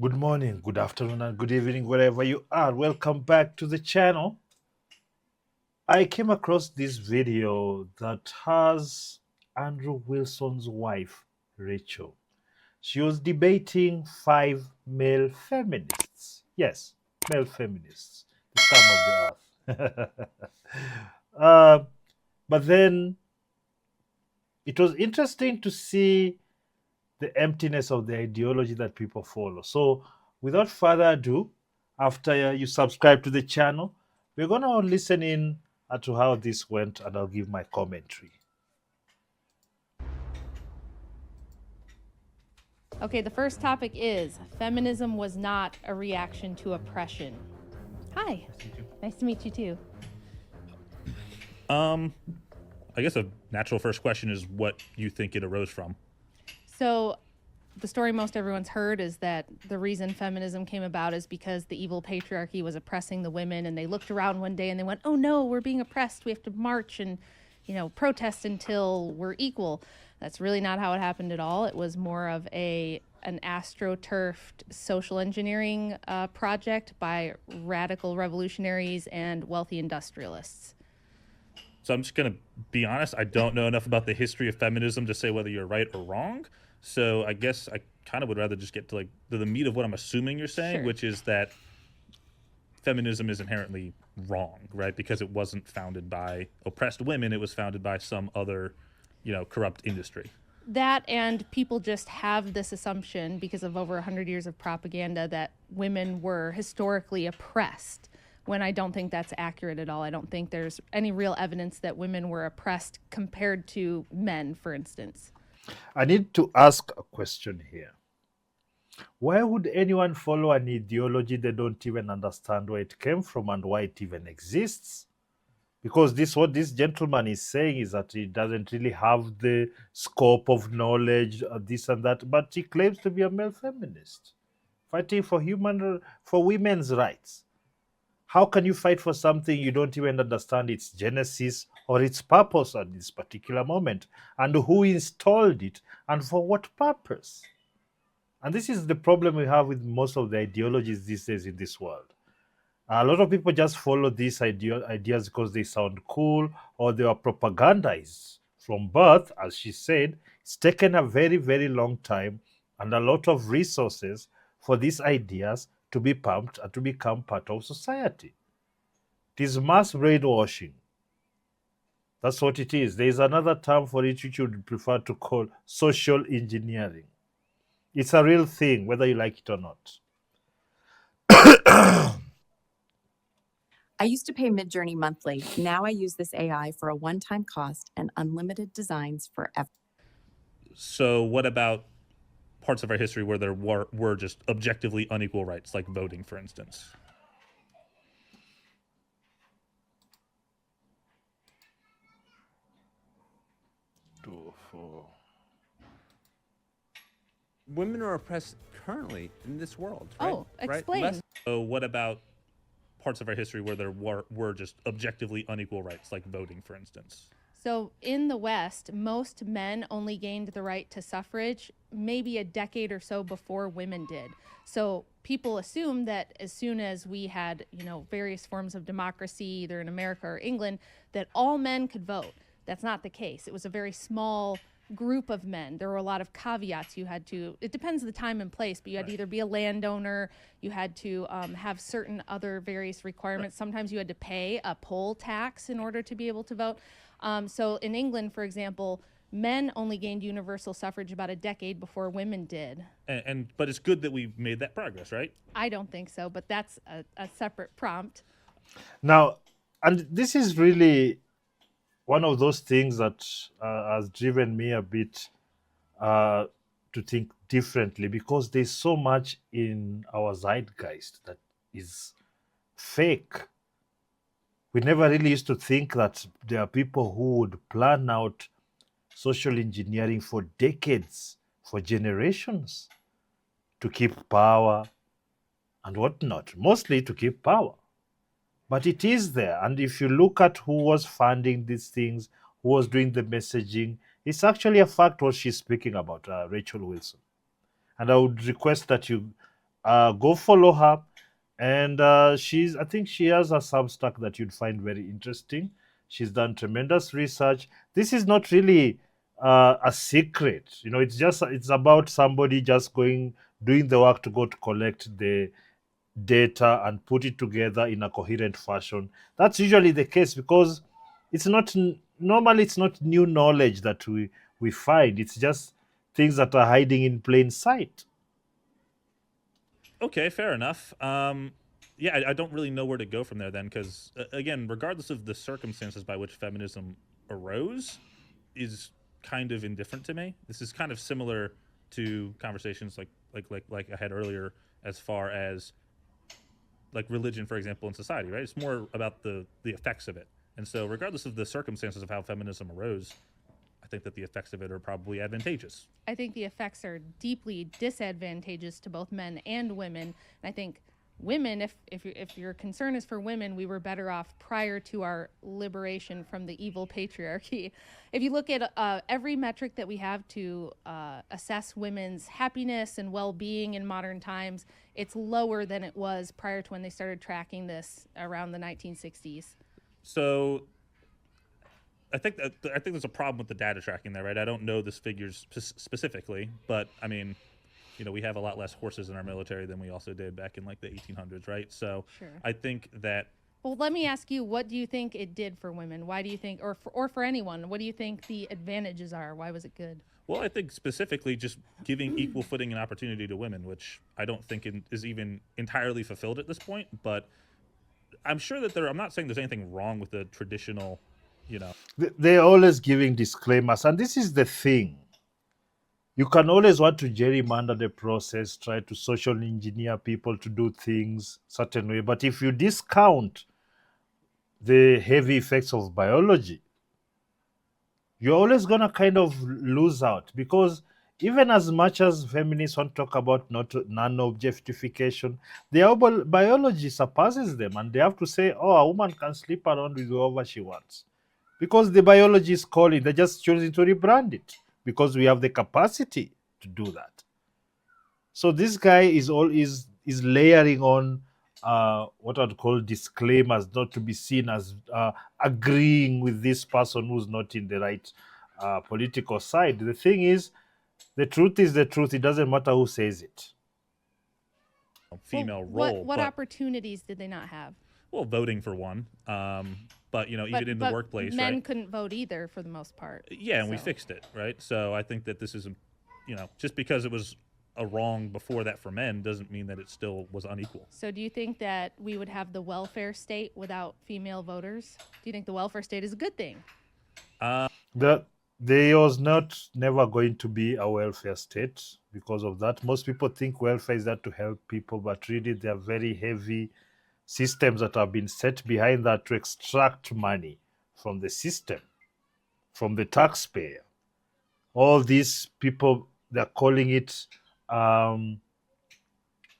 Good morning, good afternoon, and good evening, wherever you are. Welcome back to the channel. I came across this video that has Andrew Wilson's wife, Rachel. She was debating five male feminists. Yes, male feminists, the scum of the earth. uh, but then it was interesting to see the emptiness of the ideology that people follow. So, without further ado, after you subscribe to the channel, we're going to listen in to how this went and I'll give my commentary. Okay, the first topic is feminism was not a reaction to oppression. Hi. Nice to meet you too. I guess a natural first question is what you think it arose from. So, the story most everyone's heard is that the reason feminism came about is because the evil patriarchy was oppressing the women, and they looked around one day and they went, "Oh no, we're being oppressed. We have to march and, protest until we're equal." That's really not how it happened at all. It was more of an astroturfed social engineering project by radical revolutionaries and wealthy industrialists. So I'm just going to be honest. I don't know enough about the history of feminism to say whether you're right or wrong. So I guess I kind of would rather just get to the meat of what I'm assuming you're saying, Sure. which is that feminism is inherently wrong, right? Because it wasn't founded by oppressed women. It was founded by some other, corrupt industry. That, and people just have this assumption because of over 100 years of propaganda that women were historically oppressed, when I don't think that's accurate at all. I don't think there's any real evidence that women were oppressed compared to men, for instance. I need to ask a question here. Why would anyone follow an ideology they don't even understand where it came from and why it even exists? Because what this gentleman is saying is that he doesn't really have the scope of knowledge, this and that, but he claims to be a male feminist, fighting for women's rights. How can you fight for something you don't even understand its genesis or its purpose at this particular moment, and who installed it and for what purpose? And this is the problem we have with most of the ideologies these days in this world. A lot of people just follow these ideas because they sound cool or they are propagandized from birth. As she said, it's taken a very, very long time and a lot of resources for these ideas to be pumped and to become part of society. It is mass brainwashing. That's what it is. There is another term for it which you would prefer to call social engineering. It's a real thing, whether you like it or not. I used to pay Midjourney monthly. Now I use this AI for a one-time cost and unlimited designs forever. So what about parts of our history where there were just objectively unequal rights, like voting, for instance? Two, four. Women are oppressed currently in this world, right? Oh, explain. So what about parts of our history where there were just objectively unequal rights, like voting, for instance? So, in the West, most men only gained the right to suffrage maybe a decade or so before women did. So, people assume that as soon as we had, various forms of democracy, either in America or England, that all men could vote. That's not the case. It was a very small group of men. There were a lot of caveats you had to, it depends on the time and place, but you had to either be a landowner, you had to have certain other various requirements. Sometimes you had to pay a poll tax in order to be able to vote. So in England, for example, men only gained universal suffrage about a decade before women did. But it's good that we've made that progress, right? I don't think so, but that's a separate prompt. Now, and this is really one of those things that has driven me a bit to think differently, because there's so much in our zeitgeist that is fake. We never really used to think that there are people who would plan out social engineering for decades, for generations, to keep power and whatnot, mostly to keep power. But it is there. And if you look at who was funding these things, who was doing the messaging, it's actually a fact what she's speaking about, Rachel Wilson. And I would request that you Go follow her. And I think she has a Substack that you'd find very interesting. She's done tremendous research. This is not really a secret. It's about somebody just doing the work to go to collect the data and put it together in a coherent fashion. That's usually the case because normally it's not new knowledge that we find. It's just things that are hiding in plain sight. Okay, fair enough. Yeah, I don't really know where to go from there then, because again, regardless of the circumstances by which feminism arose, is kind of indifferent to me. This is kind of similar to conversations like I had earlier, as far as like religion, for example, in society, right? It's more about the effects of it. And so, regardless of the circumstances of how feminism arose, I think that the effects of it are probably advantageous. I think the effects are deeply disadvantageous to both men and women. And I think women, if your concern is for women, we were better off prior to our liberation from the evil patriarchy. If you look at every metric that we have to assess women's happiness and well-being in modern times, it's lower than it was prior to when they started tracking this around the 1960s. So I think there's a problem with the data tracking there, right? I don't know this figures specifically, but I mean, we have a lot less horses in our military than we also did back in like the 1800s, right? So Sure. I think that. Well, let me ask you, what do you think it did for women? Why do you think, or for anyone, what do you think the advantages are? Why was it good? Well, I think specifically just giving equal footing and opportunity to women, which I don't think is even entirely fulfilled at this point. But I'm sure that I'm not saying there's anything wrong with the traditional, They're always giving disclaimers, and this is the thing. You can always want to gerrymander the process, try to social engineer people to do things certain way, but if you discount the heavy effects of biology, you're always going to kind of lose out, because even as much as feminists want to talk about not non-objectification, their biology surpasses them, and they have to say, oh, a woman can sleep around with whoever she wants because the biology is calling. They're just choosing to rebrand it because we have the capacity to do that. So this guy is layering on what I'd call disclaimers, not to be seen as agreeing with this person who's not in the right political side. The thing is, the truth is the truth. It doesn't matter who says it. female Well, role. What but, opportunities did they not have? well, voting for one. But even in the workplace, men right? couldn't vote either for the most part. Yeah, and we so. fixed it, right? So I think that this is, just because it was a wrong before that for men doesn't mean that it still was unequal. So do you think that we would have the welfare state without female voters? Do you think the welfare state is a good thing? There was never going to be a welfare state because of that. Most people think welfare is there to help people, but really there are very heavy systems that have been set behind that to extract money from the system, from the taxpayer. All these people, they're calling it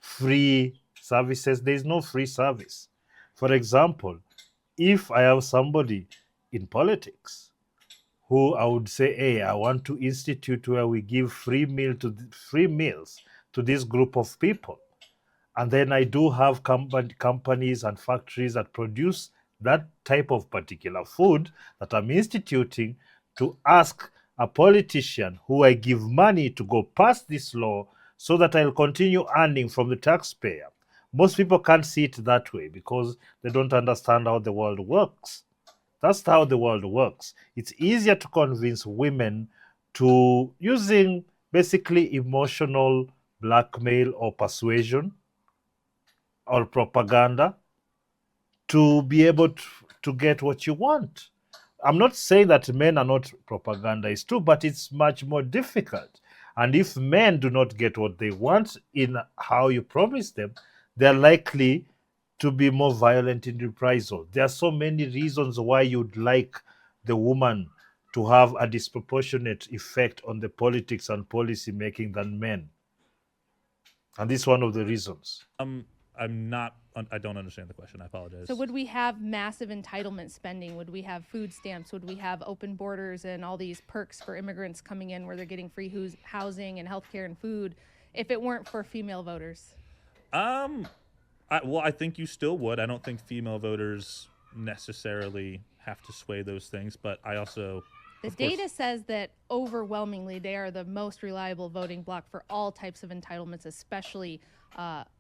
free services. There is no free service. For example, if I have somebody in politics who I would say, hey, I want to institute where we give free meals to this group of people, and then I do have companies and factories that produce that type of particular food that I'm instituting, to ask a politician who I give money to go pass this law so that I'll continue earning from the taxpayer. Most people can't see it that way because they don't understand how the world works. That's how the world works. It's easier to convince women to using basically emotional blackmail or persuasion or propaganda to be able to get what you want. I'm not saying that men are not propagandists too, but it's much more difficult. And if men do not get what they want in how you promise them, they're likely to be more violent in reprisal. There are so many reasons why you'd like the woman to have a disproportionate effect on the politics and policy making than men. And this is one of the reasons. I don't understand the question. I apologize. So would we have massive entitlement spending? Would we have food stamps? Would we have open borders and all these perks for immigrants coming in where they're getting free housing and healthcare and food if it weren't for female voters? I think you still would. I don't think female voters necessarily have to sway those things, but I also, The of course, data says that overwhelmingly they are the most reliable voting bloc for all types of entitlements, especially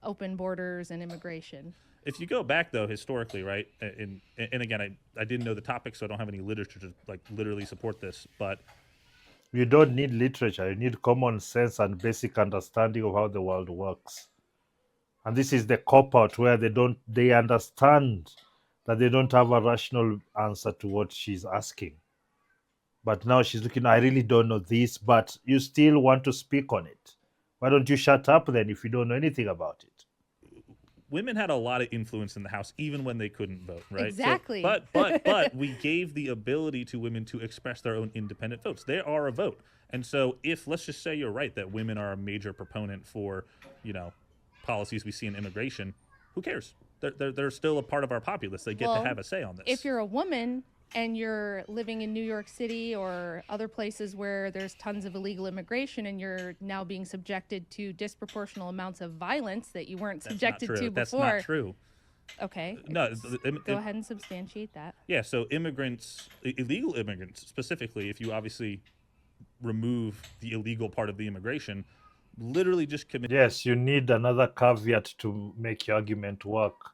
open borders and immigration. if you go back though historically, right, and again, I didn't know the topic, so I don't have any literature to like literally support this, but You don't need literature, you need common sense and basic understanding of how the world works. And this is the cop out where they understand that they don't have a rational answer to what she's asking. But now she's looking, I really don't know this, but you still want to speak on it. Why don't you shut up then if you don't know anything about it? women had a lot of influence in the House even when they couldn't vote, right? Exactly. So, but we gave the ability to women to express their own independent votes. They are a vote. And so if let's just say you're right that women are a major proponent for, policies we see in immigration, who cares? They're still a part of our populace. They get to have a say on this. If you're a woman and you're living in New York City or other places where there's tons of illegal immigration and you're now being subjected to disproportional amounts of violence that you weren't subjected to before. That's not true. Okay. No, Go ahead and substantiate that. Yeah, so illegal immigrants specifically, if you obviously remove the illegal part of the immigration, literally just commit. Yes, you need another caveat to make your argument work.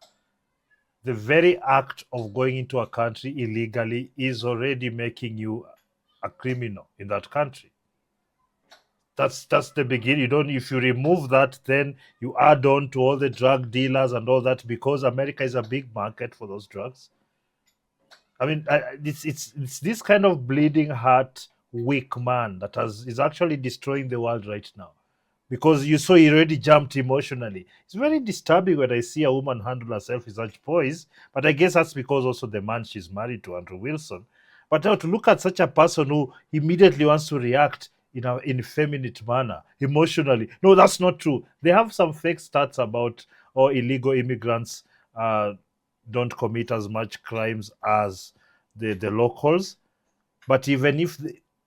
The very act of going into a country illegally is already making you a criminal in that country. That's the beginning. You don't. If you remove that, then you add on to all the drug dealers and all that, because America is a big market for those drugs. I mean, it's this kind of bleeding heart, weak man that is actually destroying the world right now. Because you saw he already jumped emotionally. It's very disturbing when I see a woman handle herself with such poise. But I guess that's because also the man she's married to, Andrew Wilson. But now to look at such a person who immediately wants to react in an effeminate manner, emotionally. No, that's not true. They have some fake stats about illegal immigrants don't commit as much crimes as the locals. But even if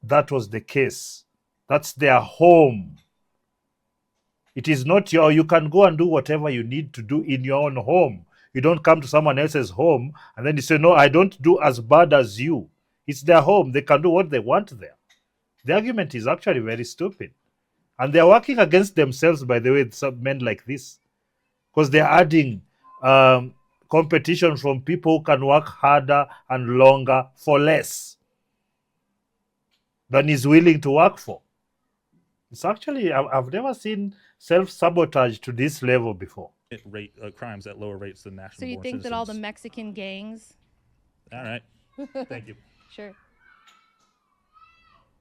that was the case, that's their home. It is not you can go and do whatever you need to do in your own home. You don't come to someone else's home and then you say, no, I don't do as bad as you. It's their home. They can do what they want there. The argument is actually very stupid. And they're working against themselves, by the way, some men like this. Because they're adding competition from people who can work harder and longer for less than is willing to work for. It's actually, I've never seen self-sabotage to this level before. Rate crimes at lower rates than national. So you think that all the Mexican gangs? All right. Thank you. Sure.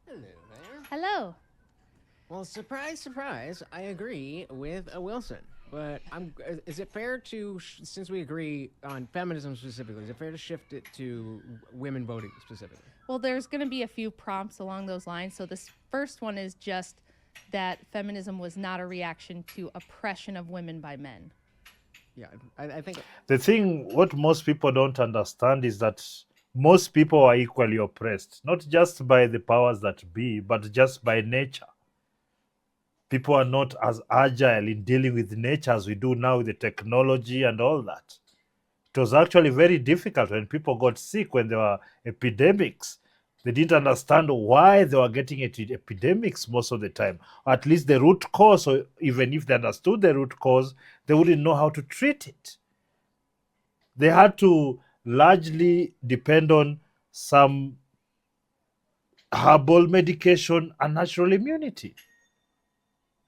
Hello there. Hello. Well, surprise, surprise, I agree with Wilson. But is it fair to, since we agree on feminism specifically, is it fair to shift it to women voting specifically? Well, there's going to be a few prompts along those lines. So this first one is just that feminism was not a reaction to oppression of women by men. Yeah, I think... The thing, what most people don't understand is that most people are equally oppressed, not just by the powers that be, but just by nature. People are not as agile in dealing with nature as we do now with the technology and all that. It was actually very difficult when people got sick, when there were epidemics. They didn't understand why they were getting epidemics most of the time, or at least the root cause, or even if they understood the root cause, they wouldn't know how to treat it. They had to largely depend on some herbal medication and natural immunity.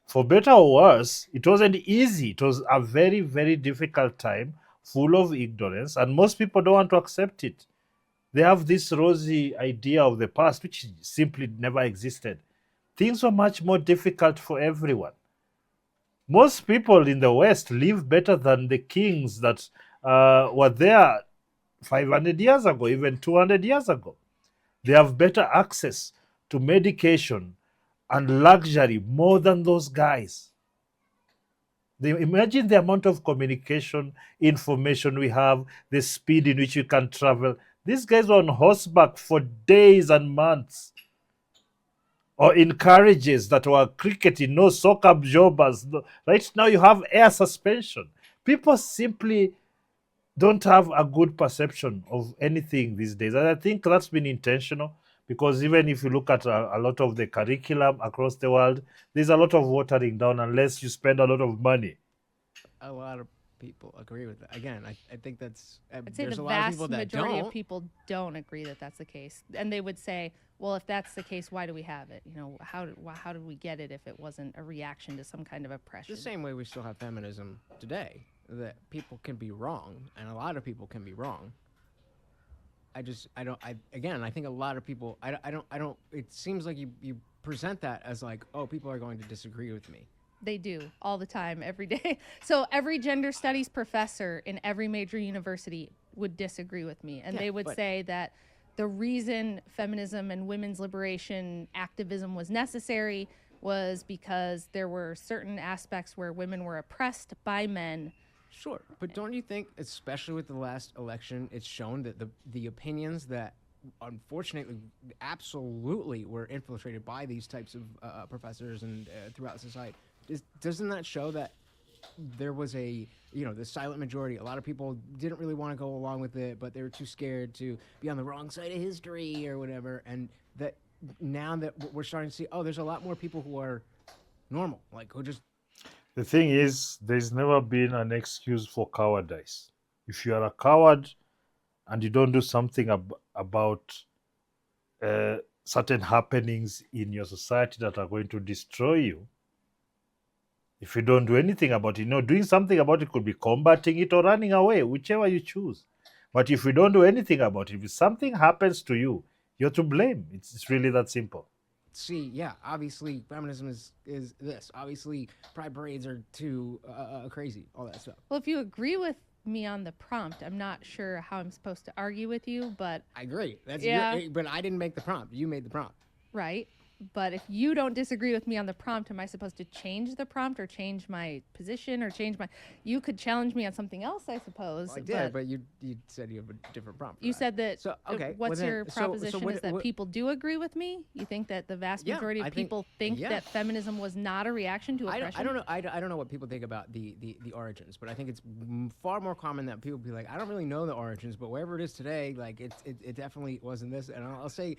For better or worse, it wasn't easy. It was a very, very difficult time, full of ignorance, and most people don't want to accept it. They have this rosy idea of the past, which simply never existed. Things were much more difficult for everyone. Most people in the West live better than the kings that were there 500 years ago, even 200 years ago. They have better access to medication and luxury more than those guys. Imagine the amount of communication, information we have, the speed in which you can travel. These guys were on horseback for days and months. or encourages that were cricketing, no soccer jobbers. No. Right now, you have air suspension. People simply don't have a good perception of anything these days. And I think that's been intentional because even if you look at a lot of the curriculum across the world, there's a lot of watering down unless you spend a lot of money. A lot of people agree with that. Again, I think that's I'd say there's the a lot of vast people that majority don't. of people don't agree that that's the case, and they would say, "Well, if that's the case, why do we have it? How did we get it if it wasn't a reaction to some kind of oppression?" The same way we still have feminism today, that people can be wrong, and a lot of people can be wrong. I think a lot of people, I don't, it seems like you present that as like, oh, people are going to disagree with me. They do all the time, every day. So every gender studies professor in every major university would disagree with me, and Yeah, they would but- say that the reason feminism and women's liberation activism was necessary was because there were certain aspects where women were oppressed by men. Sure, but don't you think, especially with the last election, it's shown that the opinions that unfortunately absolutely were infiltrated by these types of professors and throughout society, doesn't that show that there was the silent majority? A lot of people didn't really want to go along with it, but they were too scared to be on the wrong side of history or whatever. And that now that we're starting to see, oh, there's a lot more people who are normal, like who just The thing is, there's never been an excuse for cowardice. If you are a coward and you don't do something about certain happenings in your society that are going to destroy you, if you don't do anything about it, doing something about it could be combating it or running away, whichever you choose. But if you don't do anything about it, if something happens to you, you're to blame. It's really that simple. see, yeah, obviously feminism is this. Obviously, pride parades are too crazy, all that stuff. Well, if you agree with me on the prompt, I'm not sure how I'm supposed to argue with you, but I agree. That's Yeah. but I didn't make the prompt. You made the prompt. right. But if you don't disagree with me on the prompt, am I supposed to change the prompt or change my position or change my? You could challenge me on something else, I suppose. Well, I did, but you said you have a different prompt. for You that. said that. So okay, well What's then- your so proposition? what- is that what- people do agree with me? You think that the vast Yeah, majority of I think- people think yeah. that feminism was not a reaction to I oppression? don't know. I don't know what people think about the origins, but I think it's far more common that people be like, I don't really know the origins, but wherever it is today, like it definitely wasn't this. And I'll say,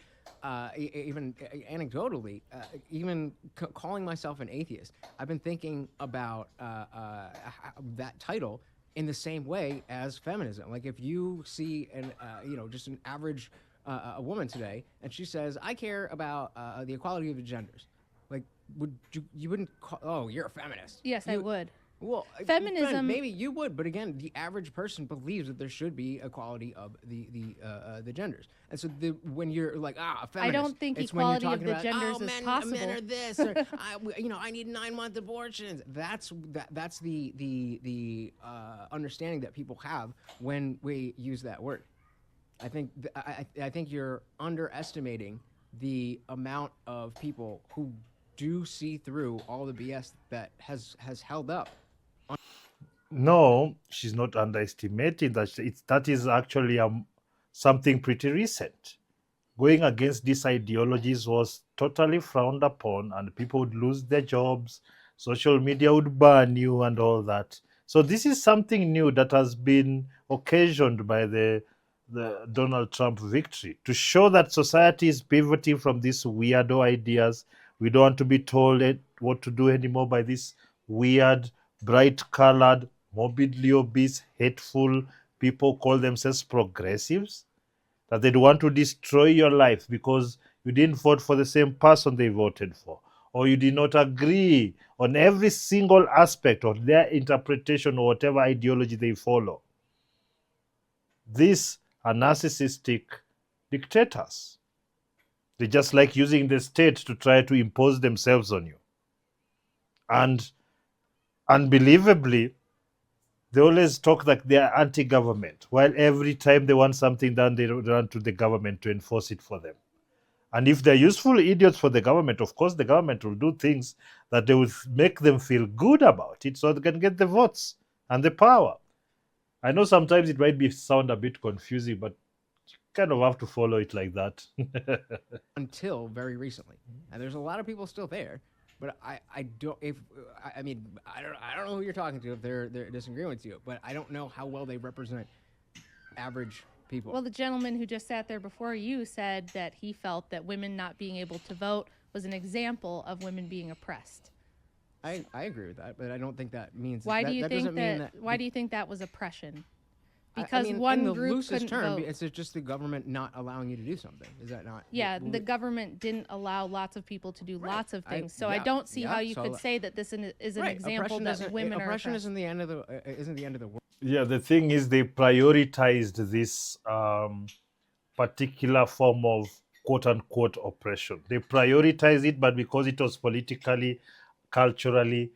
even anecdotally, even calling myself an atheist, I've been thinking about that title in the same way as feminism. Like if you see just an average a woman today, and she says, I care about the equality of the genders. Like, you wouldn't call, oh, you're a feminist. Yes, I You- would. Well, Feminism- maybe you would, but again, the average person believes that there should be equality of the genders. And so when you're like, a feminist, I don't think it's when you're equality of talking the about, genders oh, is men possible. are this, or I need 9-month abortions. That's the understanding that people have when we use that word. I think I think you're underestimating the amount of people who do see through all the BS that has held up. No, she's not underestimating that. That is actually something pretty recent. Going against these ideologies was totally frowned upon, and people would lose their jobs. Social media would ban you, and all that. So this is something new that has been occasioned by the Donald Trump victory to show that society is pivoting from these weirdo ideas. We don't want to be told what to do anymore by these weird, bright-colored, morbidly obese, hateful people call themselves progressives. That they'd want to destroy your life because you didn't vote for the same person they voted for, or you did not agree on every single aspect of their interpretation or whatever ideology they follow. These are narcissistic dictators. They just like using the state to try to impose themselves on you. And unbelievably, they always talk like they are anti-government, while every time they want something done, they run to the government to enforce it for them. And if they're useful idiots for the government, of course, the government will do things that they will make them feel good about it so they can get the votes and the power. I know sometimes it might sound a bit confusing, but Kind of have to follow it like that. until very recently. And there's a lot of people still there, but I don't if I mean I don't know who you're talking to if they're disagreeing with you, but I don't know how well they represent average people. Well, the gentleman who just sat there before you said that he felt that women not being able to vote was an example of women being oppressed. I agree with that, but I don't think that means Why that, do you that think doesn't mean that? that Why do you think that was oppression? I Because mean, one in the group loosest couldn't term, vote. it's just the government not allowing you to do something. Is that not? Yeah, the government didn't allow lots of people to do lots of I- things. So I yeah, don't see yeah, how you so could that- say that this is an Right. example Oppression that doesn't- women are oppression oppressed. isn't the end of the world. Yeah, the thing is, they prioritized this particular form of quote unquote oppression. They prioritized it, but because it was politically, culturally,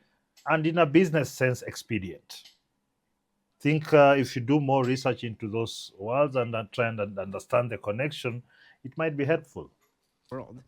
and in a business sense expedient. Think if you do more research into those words and try and understand the connection, it might be helpful. World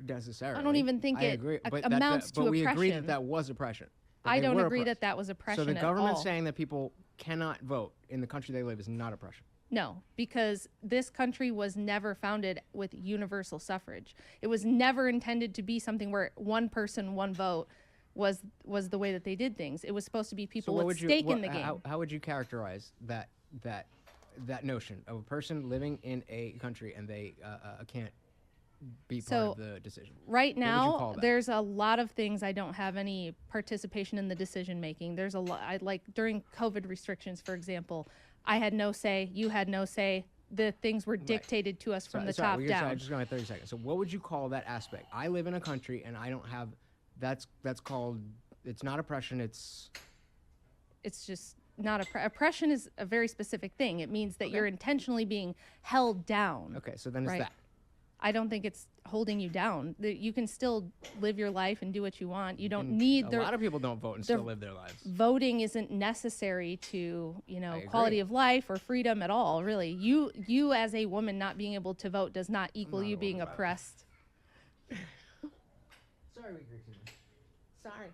necessarily. even think I it agree, but amounts to but we agree oppression. that was oppression. that I they don't were agree oppressed. that was oppression So the at government all. saying that people cannot vote in the country they live is not oppression. No, because this country was never founded with universal suffrage. It was never intended to be something where one person, one vote was the way that they did things. It was supposed to be people with stake in the game. How would you characterize that notion of a person living in a country and they can't be part So, of the decision? Right What would you now, call that? there's a lot of things I don't have any participation in the decision making. There's a lot, like during COVID restrictions, for example, I had no say, you had no say. The things were dictated to us from the top down. I'm just going to 30 seconds. So what would you call that aspect? I live in a country and I don't have. That's called. It's not oppression. It's It's not oppression is a very specific thing. It means that you're intentionally being held down. okay. So then it's Right. that. I don't think it's holding you down. You can still live your life and do what you want. You don't And need a lot of people don't vote and still live their lives. voting isn't necessary to, agree. quality of life or freedom at all, really. You as a woman not being able to vote does not equal you being oppressed. Sorry, we agree too much. Sorry.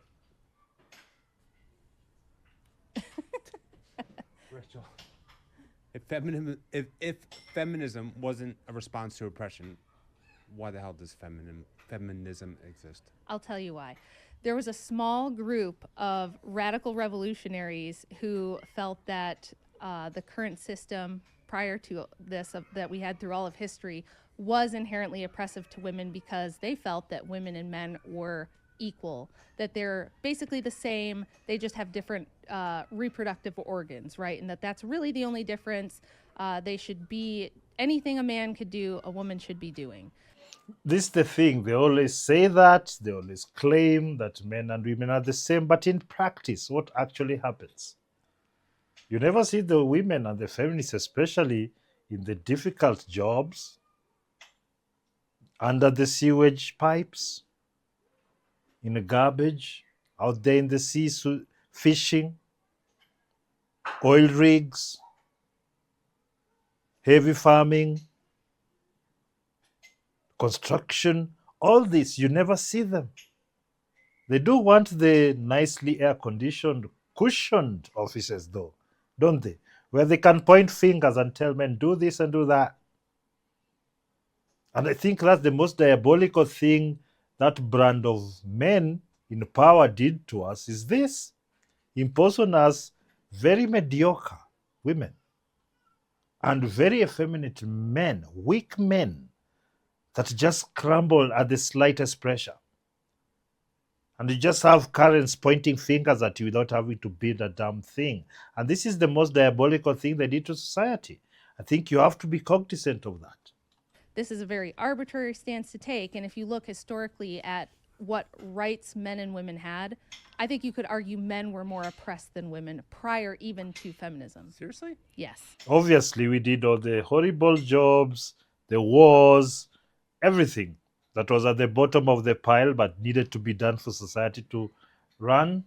Rachel. If feminism wasn't a response to oppression, why the hell does feminism exist? I'll tell you why. There was a small group of radical revolutionaries who felt that the current system prior to this that we had through all of history was inherently oppressive to women because they felt that women and men were equal, that they're basically the same, they just have different reproductive organs, right? And that's really the only difference. They should be anything a man could do, a woman should be doing. This is the thing. They always say that, they always claim that men and women are the same, but in practice, what actually happens? You never see the women and the feminists, especially in the difficult jobs, under the sewage pipes, in the garbage, out there in the sea fishing, oil rigs, heavy farming, construction, all this, you never see them. They do want the nicely air-conditioned, cushioned offices, though, don't they? Where they can point fingers and tell men, do this and do that. And I think that's the most diabolical thing that brand of men in power did to us is this. Impose on us very mediocre women and very effeminate men, weak men that just crumble at the slightest pressure. And you just have Karens pointing fingers at you without having to build a damn thing. And this is the most diabolical thing they did to society. I think you have to be cognizant of that. This is a very arbitrary stance to take, and if you look historically at what rights men and women had, I think you could argue men were more oppressed than women prior even to feminism. Seriously? Yes. Obviously, we did all the horrible jobs, the wars, everything that was at the bottom of the pile but needed to be done for society to run.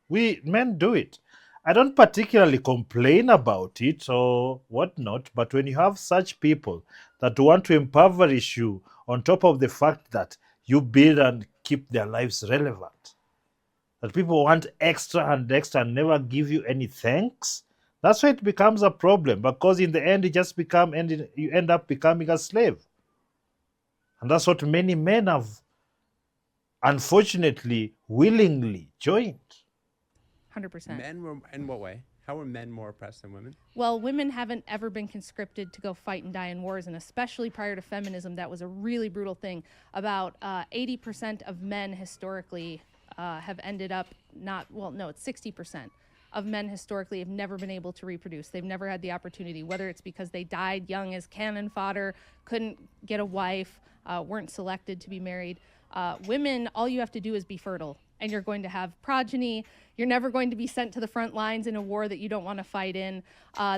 We men do it. I don't particularly complain about it or whatnot, but when you have such people that want to impoverish you on top of the fact that you build and keep their lives relevant, that people want extra and extra and never give you any thanks, That's why it becomes a problem, because in the end you end up becoming a slave. And that's what many men have unfortunately willingly joined. 100%. Men were in what way? How were men more oppressed than women? Well, women haven't ever been conscripted to go fight and die in wars, and especially prior to feminism, that was a really brutal thing. About 80% of men historically have ended up it's 60% of men historically have never been able to reproduce. They've never had the opportunity, whether it's because they died young as cannon fodder, couldn't get a wife, weren't selected to be married. Women, all you have to do is be fertile, and you're going to have progeny. You're never going to be sent to the front lines in a war that you don't want to fight in.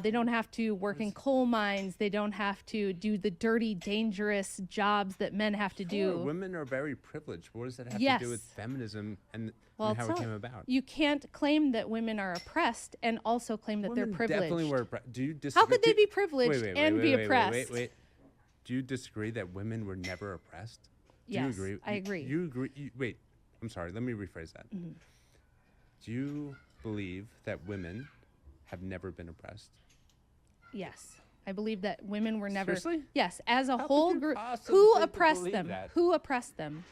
They don't have to work in coal mines. They don't have to do the dirty, dangerous jobs that men have to do. Sure, women are very privileged. What does that have Yes. to do with feminism and Well, how it's it came not- about? You can't claim that women are oppressed and also claim that Women they're privileged. definitely were oppressed. Do you disagree? How could they be privileged and be oppressed? Wait. Do you disagree that women were never oppressed? Do you Yes, agree? I agree. You agree? Wait, I'm sorry. Let me rephrase that. Mm-hmm. Do you believe that women have never been oppressed? Yes. I believe that women were never. Seriously? Yes, as a How could whole you group. possibly Who think to oppressed believe them? that? Who oppressed them?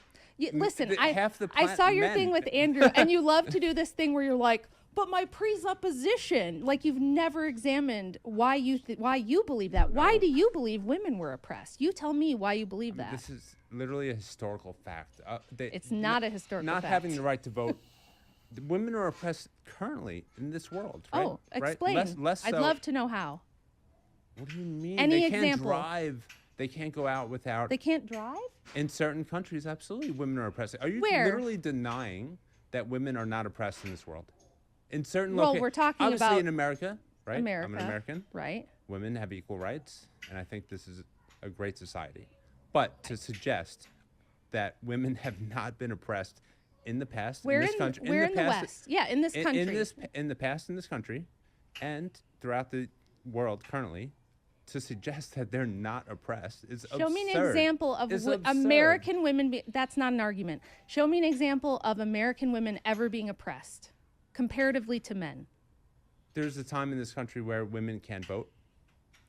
Listen, half the I saw your men. thing with Andrew, and you love to do this thing where you're like, but my presupposition, like you've never examined why you believe that. Why do you believe women were oppressed? You tell me why you believe that. This is literally a historical fact. It's not a historical not fact. having the right to vote. The women are oppressed currently in this world. Right? Oh, Right? explain. Less I'd so- love to know how. What do you mean? Any they can't example? drive. They can't go out without. They can't drive? In certain countries, absolutely, women are oppressed. Are you Where? literally denying that women are not oppressed in this world? In certain Well, we're talking obviously about in America, right? America. I'm an American. Right. Women have equal rights, and I think this is a great society. But to suggest that women have not been oppressed in the past Where in this in, country, where in in the the past, West? Yeah, in this country. in the past in this country, and throughout the world currently, to suggest that they're not oppressed is absurd. Show me an example of It's absurd. American women. That's not an argument. Show me an example of American women ever being oppressed, comparatively to men. There's a time in this country where women can't vote.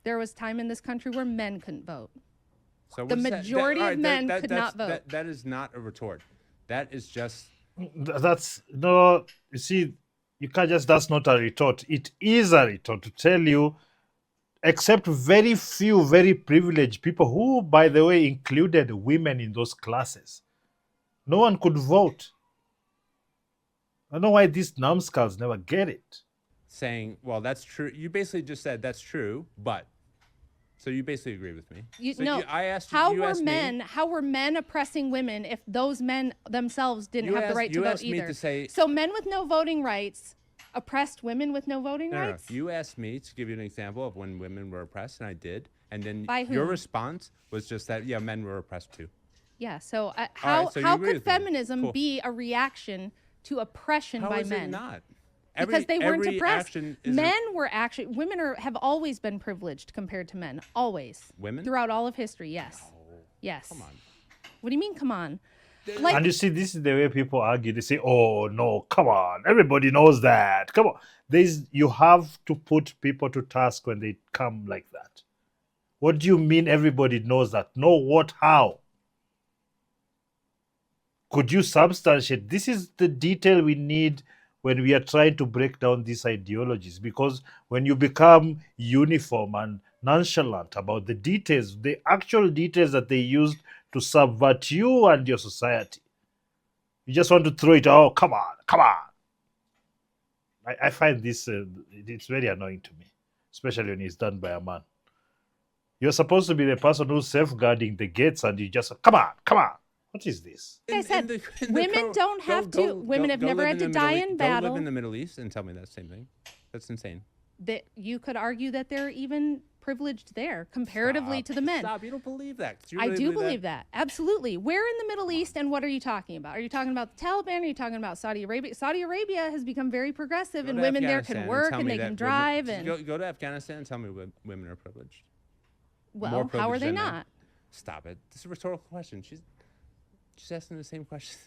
There was time in this country where men couldn't vote. So The what's that? majority all of right, men could that's- not vote. That is not a retort. That is just That's no, you see, you can't just, that's not a retort. It is a retort to tell you, except very few, very privileged people who, by the way, included women in those classes. No one could vote. I don't know why these numbskulls never get it. saying, well, that's true. You basically just said that's true, but. So you basically agree with me. I asked you. How you were asked me- men? How were men oppressing women if those men themselves didn't You have the asked- right to you vote asked me either? to say- So men with no voting rights oppressed women with no voting No, no, rights. you asked me to give you an example of when women were oppressed, and I did. And then By your whom? response was just that, yeah, men were oppressed too. Yeah. So All how right, so you how agree could with me. feminism Cool. be a reaction to oppression How by is men? it not? Because they weren't every oppressed. action is Men were actually women have always been privileged compared to men. Always. Women? Throughout all of history, yes. Yes. Come on. What do you mean? Come on. Like And you see, this is the way people argue. They say, "Oh no, come on! Everybody knows that. Come on." You have to put people to task when they come like that. What do you mean? Everybody knows that? No, what? How? Could you substantiate? This is the detail we need when we are trying to break down these ideologies. Because when you become uniform and nonchalant about the details, the actual details that they used to subvert you and your society, you just want to throw it. Oh, come on, come on. I find this it's very annoying to me, especially when it's done by a man. You're supposed to be the person who's safeguarding the gates, and you just come on, come on. What is this? I said, women don't have to- women have never live had in to the die Middle in Go battle. live in the Middle East and tell me that same thing. That's insane. that you could argue that they're even privileged there comparatively Stop. to the men. Stop. You don't believe that. Do you I really do believe that. Absolutely. Where in the Middle East and what are you talking about? Are you talking about the Taliban? Are you talking about Saudi Arabia? Saudi Arabia has become very progressive Go and to women there Afghanistan can and work tell and me they that can women- drive just and go to Afghanistan and tell me women are privileged. well, more how are privileged they than men. not? Stop it. This is a rhetorical question. Just asking the same question.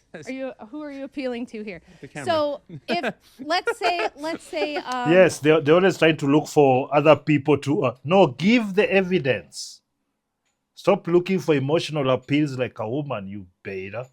Who are you appealing to here? The camera. So if let's say Yes, they're always trying to look for other people to. No, give the evidence. Stop looking for emotional appeals like a woman, you beta.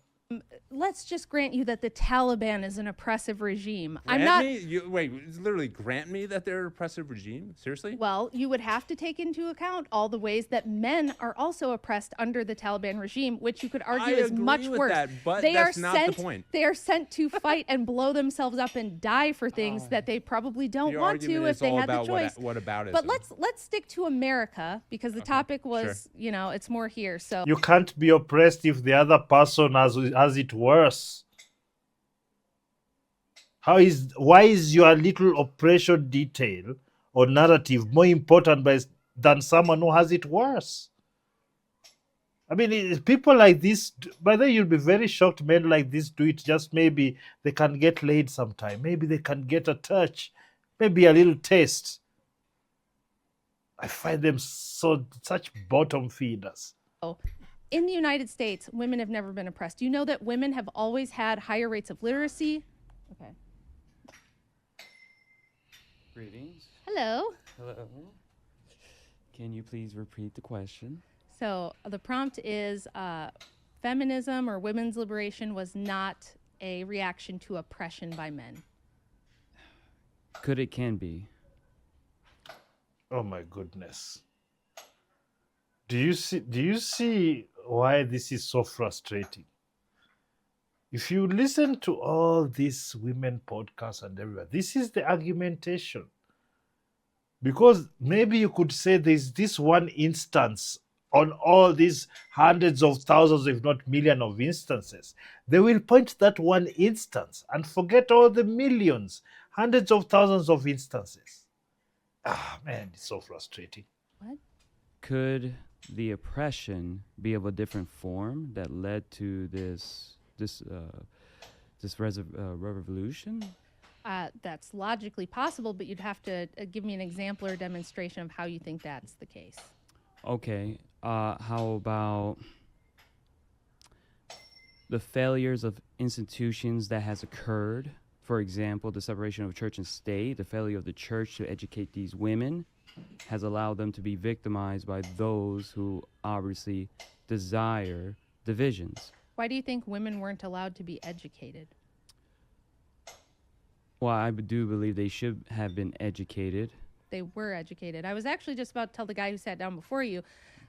let's just grant you that the Taliban is an oppressive regime. Wait, it's literally grant me that they're an oppressive regime? Seriously? Well, you would have to take into account all the ways that men are also oppressed under the Taliban regime, which you could argue is agree much with worse. that, but that's not the point. They are sent to fight and blow themselves up and die for things that they probably don't Your want to argument if is they all had the about choice. what about But let's stick to America because the topic was, it's more here. So You can't be oppressed if the other person has it worse. Why is your little oppression detail or narrative more important than someone who has it worse? I mean, people like this, by the way, you'll be very shocked men like this do it just maybe they can get laid sometime. Maybe they can get a touch, maybe a little taste. I find them such bottom feeders. in the United States, women have never been oppressed. You know that women have always had higher rates of literacy. Okay. Greetings. Hello. Hello. Can you please repeat the question? So the prompt is feminism or women's liberation was not a reaction to oppression by men. Could it can be? Oh my goodness. Do you see why this is so frustrating? If you listen to all these women podcasts and everywhere, this is the argumentation. Because maybe you could say there's this one instance on all these hundreds of thousands, if not millions of instances. They will point to that one instance and forget all the millions, hundreds of thousands of instances. Ah, man, it's so frustrating. What? Could the oppression be of a different form that led to this revolution? That's logically possible, but you'd have to give me an example or demonstration of how you think that's the case. Okay. How about the failures of institutions that has occurred? For example, the separation of church and state, the failure of the church to educate these women has allowed them to be victimized by those who obviously desire divisions. Why do you think women weren't allowed to be educated? Well, I do believe they should have been educated. They were educated. I was actually just about to tell the guy who sat down before you,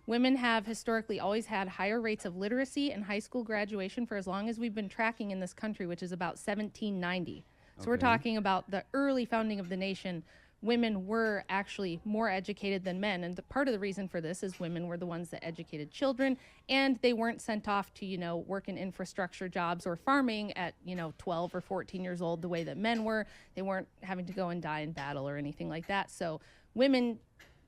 women have historically always had higher rates of literacy and high school graduation for as long as we've been tracking in this country, which is about 1790. So we're talking about the early founding of the nation. Women were actually more educated than men. And part of the reason for this is women were the ones that educated children, and they weren't sent off to, work in infrastructure jobs or farming at, 12 or 14 years old the way that men were. They weren't having to go and die in battle or anything like that. So women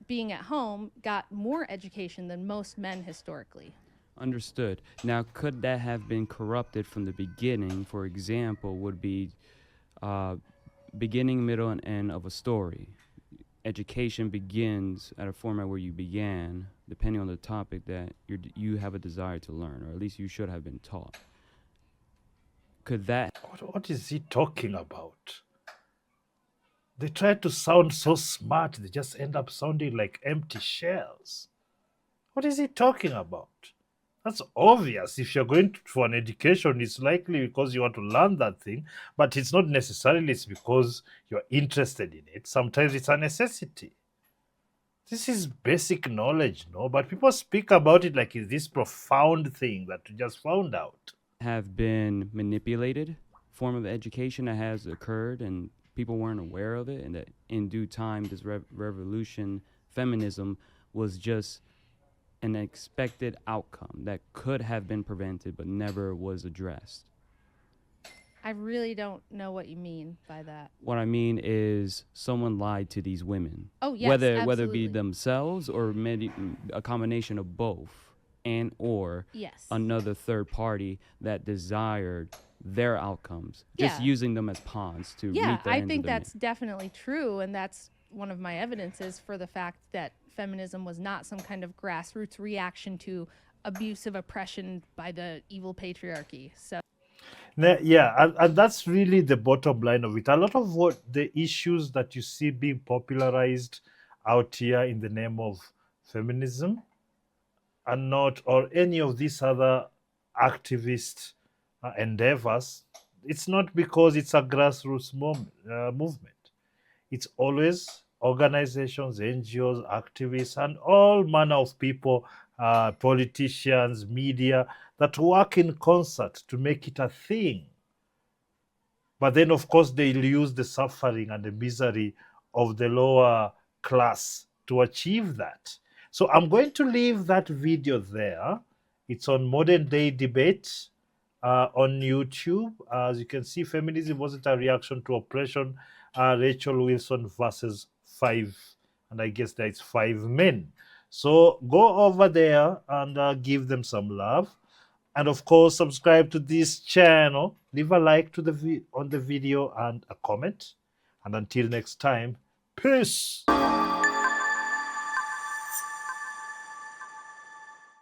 being at home got more education than most men historically. Understood. Now, could that have been corrupted from the beginning? For example, would be beginning, middle, and end of a story. Education begins at a format where you began, depending on the topic that you have a desire to learn, or at least you should have been taught. Could that... What is he talking about? They try to sound so smart, they just end up sounding like empty shells. What is he talking about? That's obvious. If you're going for an education, it's likely because you want to learn that thing, but it's not necessarily it's because you're interested in it. Sometimes it's a necessity. This is basic knowledge, no? But people speak about it like it's this profound thing that you just found out. Have been manipulated form of education that has occurred and people weren't aware of it, and that in due time this revolution, feminism, was just an expected outcome that could have been prevented but never was addressed. I really don't know what you mean by that. What I mean is someone lied to these women. Oh, yes, whether it absolutely. be themselves or a combination of both, and or Yes. another third party that desired their outcomes, just Yeah. using them as pawns to meet Yeah, the I ends think of the that's definitely true, and that's one of my evidences for the fact that feminism was not some kind of grassroots reaction to abusive oppression by the evil patriarchy. So Yeah, and that's really the bottom line of it. A lot of what the issues that you see being popularized out here in the name of feminism are not, or any of these other activist endeavors, it's not because it's a grassroots movement. It's always organizations, NGOs, activists, and all manner of people, politicians, media, that work in concert to make it a thing. But then, of course, they'll use the suffering and the misery of the lower class to achieve that. So I'm going to leave that video there. It's on Modern Day Debate on YouTube. As you can see, feminism wasn't a reaction to oppression. Rachel Wilson versus 5, and I guess that's 5 men. So go over there and give them some love. And of course, subscribe to this channel. Leave a like to on the video and a comment. And until next time, peace.